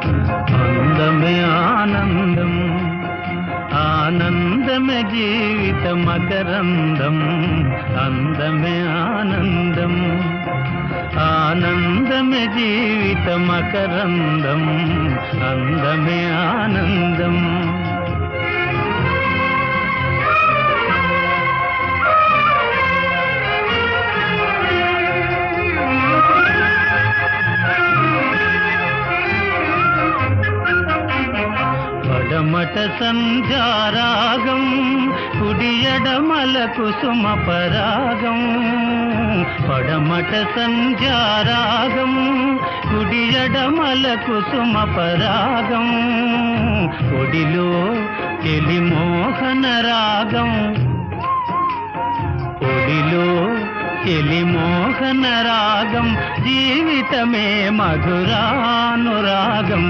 అందమే ఆనందం, ఆనందమే జీవిత మకరందం. అందమే ఆనందం, ఆనందమే జీవిత మకరందం. అందమే ఆనందం. పడమట సంధ్యారాగం, కుడియడమల కుసుమ పరాగం. పడమట సంధ్యారాగం, కుడియడమల కుసుమ పరాగం. ఒడిలో చెలి మోహన రాగం, ఒడిలో చెలి మోహన రాగం. జీవితమే మధురానురాగం.